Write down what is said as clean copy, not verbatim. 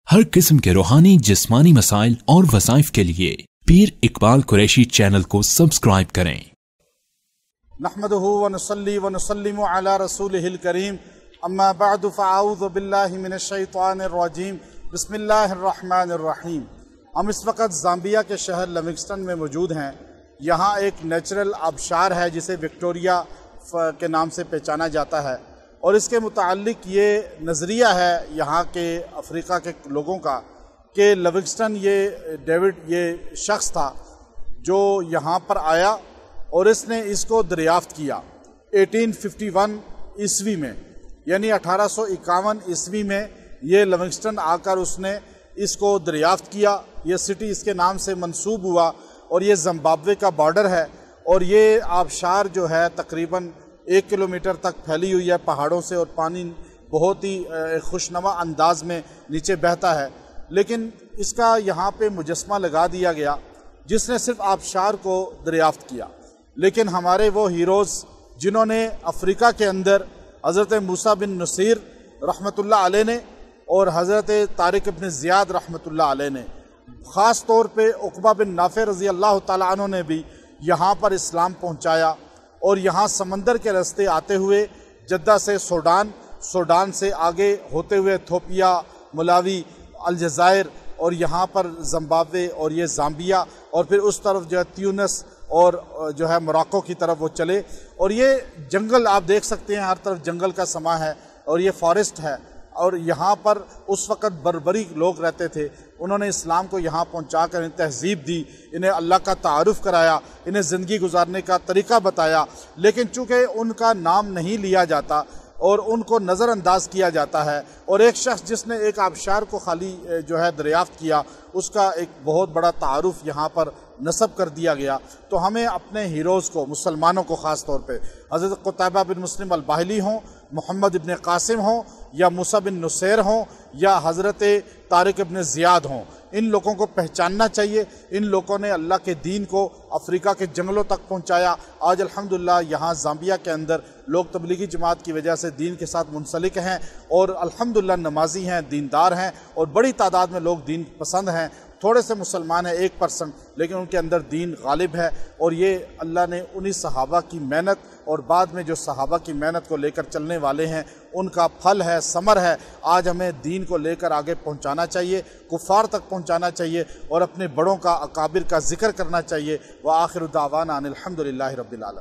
हर किस्म के रूहानी जिस्मानी मसाइल और वज़ाइफ के लिए पीर इकबाल कुरैशी चैनल को सब्सक्राइब करें। नहमदुहु व नुसल्ली व नुसल्लिमु अला रसूलिहिल करीम, अम्मा बअदु फ़अऊज़ु बिल्लाहि मिनश शैतानिर रजीम, बिस्मिल्लाहिर रहमानिर रहीम। हम इस वक्त ज़ाम्बिया के शहर लिविंगस्टन में मौजूद हैं। यहाँ एक नेचुरल आबशार है जिसे विक्टोरिया के नाम से पहचाना जाता है, और इसके मुताल्लिक ये नज़रिया है यहाँ के अफ्रीका के लोगों का कि लिविंगस्टन ये शख्स था जो यहाँ पर आया और इसने इसको दरियाफ्त किया 1851 ईस्वी में, यानी 1851 ईस्वी में ये लिविंगस्टन आकर उसने इसको दरियाफ्त किया। ये सिटी इसके नाम से मंसूब हुआ और ये ज़िम्बाब्वे का बॉर्डर है, और ये आबशार जो है तकरीबन 1 किलोमीटर तक फैली हुई है पहाड़ों से, और पानी बहुत ही खुशनुमा अंदाज में नीचे बहता है। लेकिन इसका यहाँ पे मुजस्मा लगा दिया गया जिसने सिर्फ आबशार को दरियाफ्त किया। लेकिन हमारे वो हीरोज़ जिन्होंने अफ्रीका के अंदर हज़रत मूसा बिन नसीर रहमतुल्लाह अलैह ने और हज़रत तारिक इब्न ज़ियाद रहमतुल्लाह अलैह ने, ख़ास तौर पे उक़बा बिन नाफ़े रज़ी अल्लाह ताला अन्हु ने भी यहाँ पर इस्लाम पहुँचाया, और यहाँ समंदर के रास्ते आते हुए जद्दा से सूडान से आगे होते हुए इथियोपिया, मलावी, अलजायर, और यहाँ पर ज़िम्बाब्वे और ये ज़ाम्बिया, और फिर उस तरफ जो है ट्यूनिस और जो है मोरक्को की तरफ वो चले। और ये जंगल आप देख सकते हैं, हर तरफ जंगल का समा है और ये फॉरेस्ट है, और यहाँ पर उस वक़्त बर्बरी लोग रहते थे। उन्होंने इस्लाम को यहाँ पहुँचा कर इन्हें तहज़ीब दी, इन्हें अल्लाह का तारुफ़ कराया, इन्हें ज़िंदगी गुजारने का तरीक़ा बताया। लेकिन चूँकि उनका नाम नहीं लिया जाता और उनको नज़रअंदाज किया जाता है, और एक शख्स जिसने एक आबशार को खाली जो है दरियाफ्त किया, उसका एक बहुत बड़ा तारुफ़ यहाँ पर नस्ब कर दिया गया। तो हमें अपने हीरोज़ को, मुसलमानों को ख़ास तौर पे हज़रत क़ुतैबा बिन मुस्लिम अल बाहिली हों, मोहम्मद इब्न कासिम हों, या मूसा बिन नुसैर हों, या हज़रत तारिक इब्न ज़ियाद हों, इन लोगों को पहचानना चाहिए। इन लोगों ने अल्लाह के दीन को अफ्रीका के जंगलों तक पहुँचाया। आज अल्हम्दुलिल्लाह यहाँ ज़ाम्बिया के अंदर लोग तबलीगी जमात की वजह से दीन के साथ मुंसलिक हैं, और अल्हम्दुलिल्लाह नमाजी हैं, दीनदार हैं, और बड़ी तादाद में लोग दीन पसंद हैं। थोड़े से मुसलमान हैं 1%, लेकिन उनके अंदर दीन गालिब है। और ये अल्लाह ने उन्हीं सहाबा की मेहनत और बाद में जो सहाबा की मेहनत को लेकर चलने वाले हैं उनका फल है, समर है। आज हमें दीन को लेकर आगे पहुंचाना चाहिए, कुफ़ार तक पहुंचाना चाहिए, और अपने बड़ों का, अकाबिर का जिक्र करना चाहिए। व आखिर दावाना अनिल हम्दुलिल्लाहि रब्बिल आलमीन।